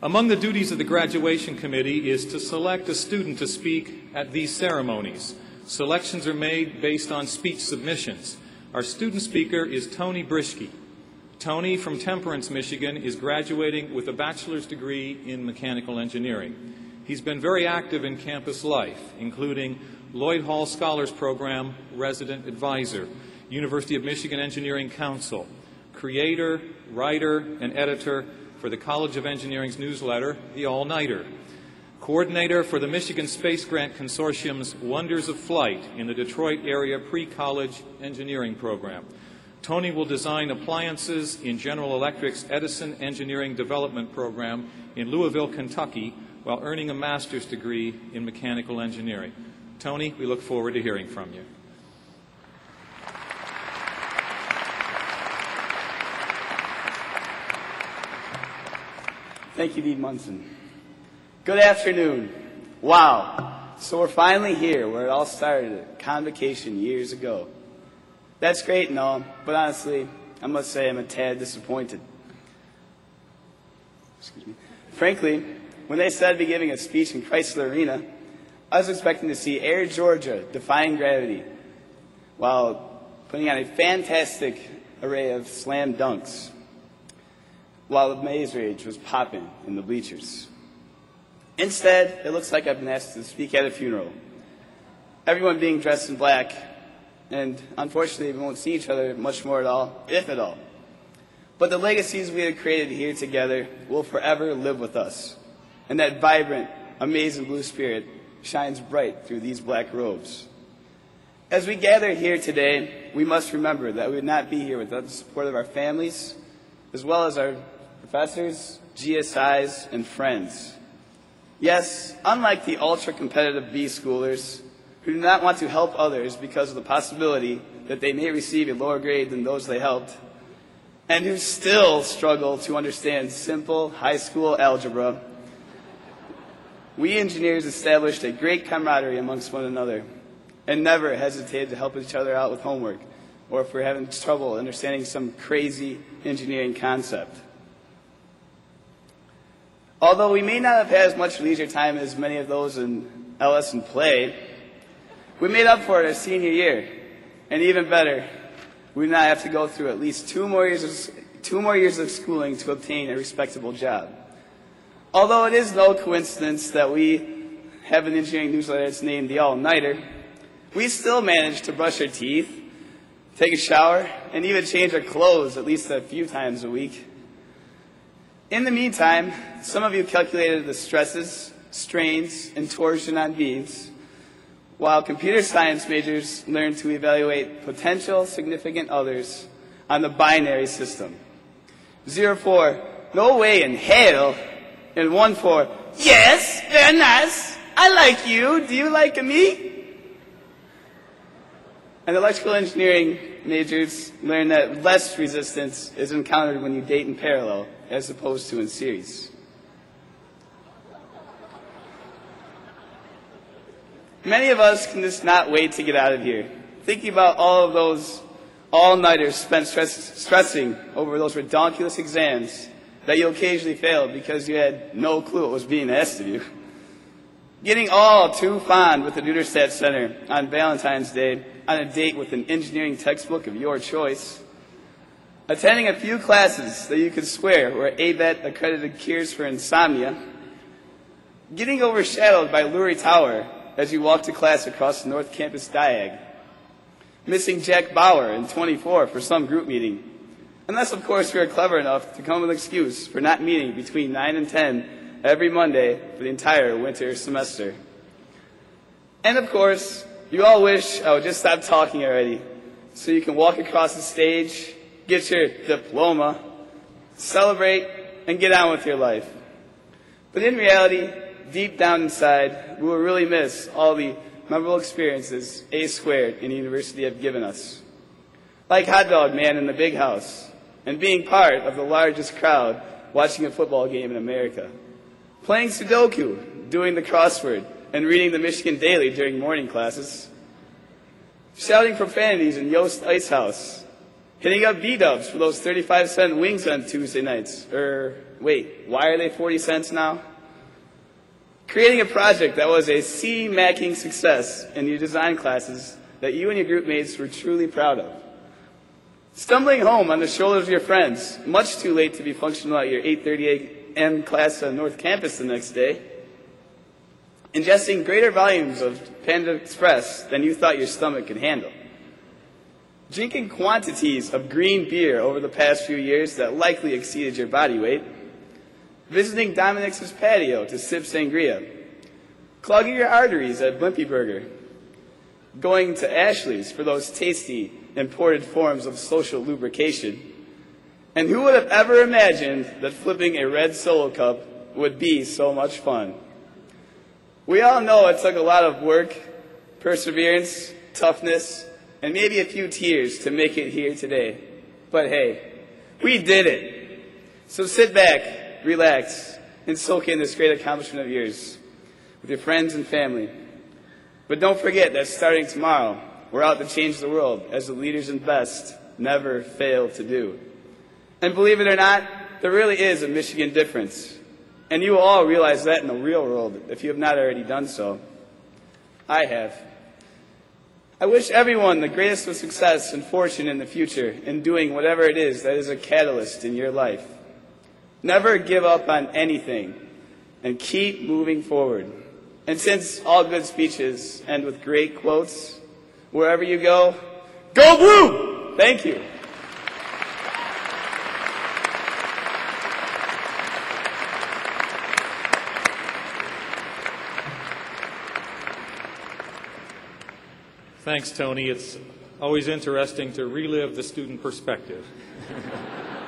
Among the duties of the graduation committee is to select a student to speak at these ceremonies. Selections are made based on speech submissions. Our student speaker is Tony Brieschke. Tony from Temperance, Michigan, is graduating with a bachelor's degree in mechanical engineering. He's been very active in campus life, including Lloyd Hall Scholars Program Resident Advisor, University of Michigan Engineering Council, creator, writer, and editor for the College of Engineering's newsletter, The All-Nighter, coordinator for the Michigan Space Grant Consortium's Wonders of Flight in the Detroit area pre-college engineering program. Tony will design appliances in General Electric's Edison Engineering Development Program in Louisville, Kentucky, while earning a master's degree in mechanical engineering. Tony, we look forward to hearing from you. Thank you, Dean Munson. Good afternoon. Wow. So we're finally here where it all started at Convocation years ago. That's great and all, but honestly, I must say I'm a tad disappointed. Excuse me. Frankly, when they said I'd be giving a speech in Chrysler Arena, I was expecting to see Air Georgia defying gravity while putting on a fantastic array of slam dunks while the Maze Rage was popping in the bleachers. Instead, it looks like I've been asked to speak at a funeral. Everyone being dressed in black, and unfortunately we won't see each other much more at all, if at all. But the legacies we have created here together will forever live with us, and that vibrant, amazing blue spirit shines bright through these black robes. As we gather here today, we must remember that we would not be here without the support of our families, as well as our professors, GSIs, and friends. Yes, unlike the ultra-competitive B-schoolers who do not want to help others because of the possibility that they may receive a lower grade than those they helped, and who still struggle to understand simple high school algebra, we engineers established a great camaraderie amongst one another and never hesitated to help each other out with homework or if we're having trouble understanding some crazy engineering concept. Although we may not have had as much leisure time as many of those in LS and Play, we made up for it our senior year. And even better, we did not have to go through at least two more years of schooling to obtain a respectable job. Although it is no coincidence that we have an engineering newsletter that's named The All-Nighter, we still managed to brush our teeth, take a shower, and even change our clothes at least a few times a week. In the meantime, some of you calculated the stresses, strains, and torsion on beams, while computer science majors learned to evaluate potential significant others on the binary system. 0 for, no way in hell, and 1 for, yes, very nice, I like you, do you like me? And electrical engineering majors learn that less resistance is encountered when you date in parallel as opposed to in series. Many of us can just not wait to get out of here, thinking about all of those all-nighters spent stressing over those redonkulous exams that you occasionally failed because you had no clue what was being asked of you. Getting all too fond with the Duderstadt Center on Valentine's Day on a date with an engineering textbook of your choice. Attending a few classes that you could swear were ABET accredited cures for insomnia. Getting overshadowed by Lurie Tower as you walk to class across the North Campus diag. Missing Jack Bauer in 24 for some group meeting. Unless, of course, we are clever enough to come up with an excuse for not meeting between 9 and 10 every Monday for the entire winter semester. And, of course, you all wish I would just stop talking already so you can walk across the stage, get your diploma, celebrate, and get on with your life. But in reality, deep down inside, we will really miss all the memorable experiences A Squared and university have given us. Like Hot Dog Man in the Big House, and being part of the largest crowd watching a football game in America. Playing Sudoku, doing the crossword, and reading the Michigan Daily during morning classes. Shouting profanities in Yost Ice House. Hitting up B-dubs for those 35-cent wings on Tuesday nights, wait, why are they 40 cents now? Creating a project that was a C-macking success in your design classes that you and your group mates were truly proud of. Stumbling home on the shoulders of your friends, much too late to be functional at your 8:30 a.m. class on North Campus the next day. Ingesting greater volumes of Panda Express than you thought your stomach could handle. Drinking quantities of green beer over the past few years that likely exceeded your body weight. Visiting Dominic's patio to sip sangria. Clogging your arteries at Blimpie Burger. Going to Ashley's for those tasty, imported forms of social lubrication. And who would have ever imagined that flipping a red Solo cup would be so much fun? We all know it took a lot of work, perseverance, toughness, and maybe a few tears to make it here today. But hey, we did it. So sit back, relax, and soak in this great accomplishment of yours with your friends and family. But don't forget that starting tomorrow, we're out to change the world, as the leaders and best never fail to do. And believe it or not, there really is a Michigan difference. And you will all realize that in the real world if you have not already done so. I have. I wish everyone the greatest of success and fortune in the future in doing whatever it is that is a catalyst in your life. Never give up on anything and keep moving forward. And since all good speeches end with great quotes, wherever you go, go blue! Thank you. Thanks, Tony. It's always interesting to relive the student perspective.